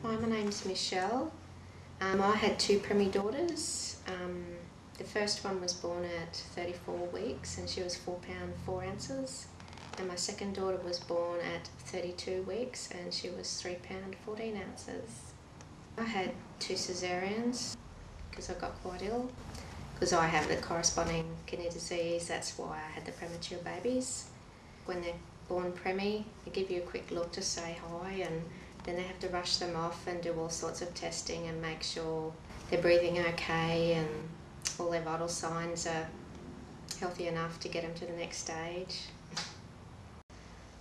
Hi, my name's Michelle. I had two preemie daughters. The first one was born at 34 weeks and she was £4 4 ounces. And my second daughter was born at 32 weeks and she was £3 14 ounces. I had two caesareans because I got quite ill. Because I have the corresponding kidney disease, that's why I had the premature babies. When they're born preemie, they give you a quick look to say hi, and then they have to rush them off and do all sorts of testing and make sure they're breathing okay and all their vital signs are healthy enough to get them to the next stage.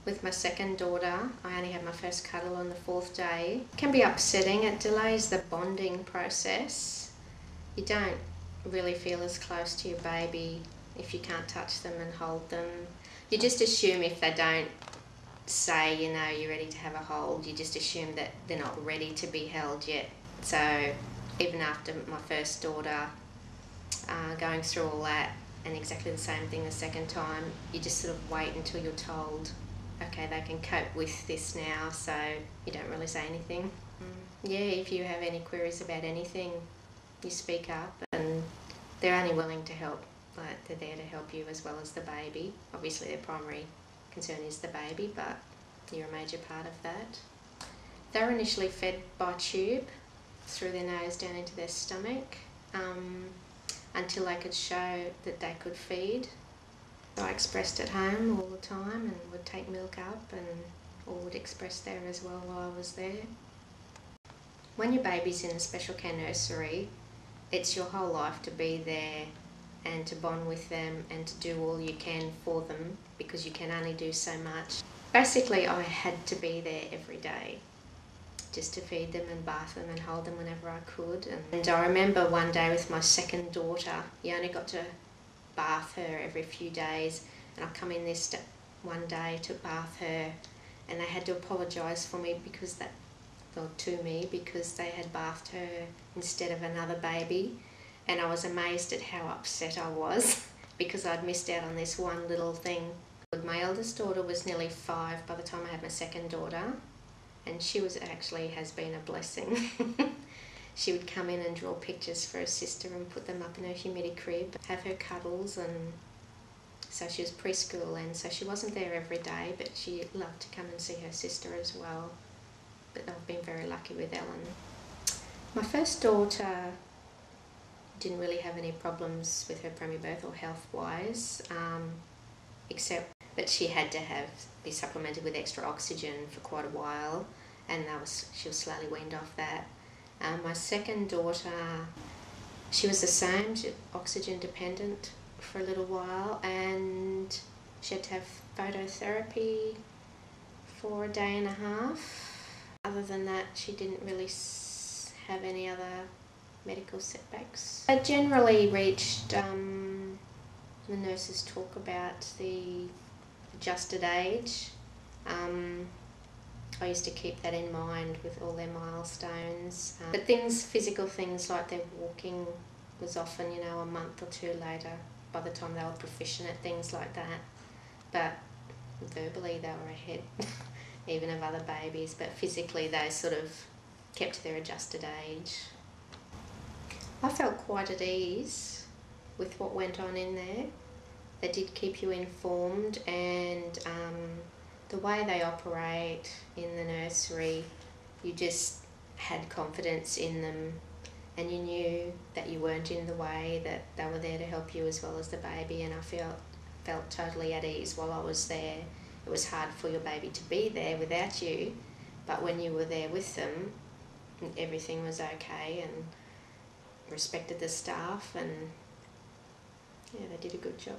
With my second daughter, I only had my first cuddle on the 4th day. It can be upsetting, it delays the bonding process. You don't really feel as close to your baby if you can't touch them and hold them. You just assume if they don't say, you know, you're ready to have a hold, you just assume that they're not ready to be held yet. So even after my first daughter, going through all that and exactly the same thing the second time, you just sort of wait until you're told, okay, they can cope with this now, so you don't really say anything. Yeah, if you have any queries about anything, you speak up, and they're only willing to help. Like, they're there to help you as well as the baby. Obviously their primary concern is the baby, but you're a major part of that. They were initially fed by tube through their nose down into their stomach until they could show that they could feed. So I expressed at home all the time and would take milk up and or would express there as well while I was there. When your baby's in a special care nursery, it's your whole life to be there and to bond with them and to do all you can for them, because you can only do so much. Basically, I had to be there every day just to feed them and bath them and hold them whenever I could. And I remember one day with my second daughter, you only got to bath her every few days, and I come in this one day to bath her and they had to apologise for me because to me because they had bathed her instead of another baby. And I was amazed at how upset I was because I'd missed out on this one little thing. My eldest daughter was nearly 5 by the time I had my second daughter, and she has been a blessing. She would come in and draw pictures for her sister and put them up in her humidity crib, have her cuddles, and so she was preschool, and so she wasn't there every day, but she loved to come and see her sister as well. But I've been very lucky with Ellen. My first daughter didn't really have any problems with her preemie birth or health-wise, except that she had to be supplemented with extra oxygen for quite a while, and she was slowly weaned off that. My second daughter, she was the same, oxygen dependent for a little while, and she had to have phototherapy for a day and a half. Other than that, she didn't really have any other medical setbacks. I generally reached, the nurses talk about the adjusted age. I used to keep that in mind with all their milestones. But physical things like their walking was often, you know, a month or two later by the time they were proficient at things like that. But verbally they were ahead even of other babies, but physically they sort of kept their adjusted age. I felt quite at ease with what went on in there. They did keep you informed, and the way they operate in the nursery, you just had confidence in them, and you knew that you weren't in the way, that they were there to help you as well as the baby, and I felt totally at ease while I was there. It was hard for your baby to be there without you, but when you were there with them, everything was okay, and respected the staff, and yeah, they did a good job.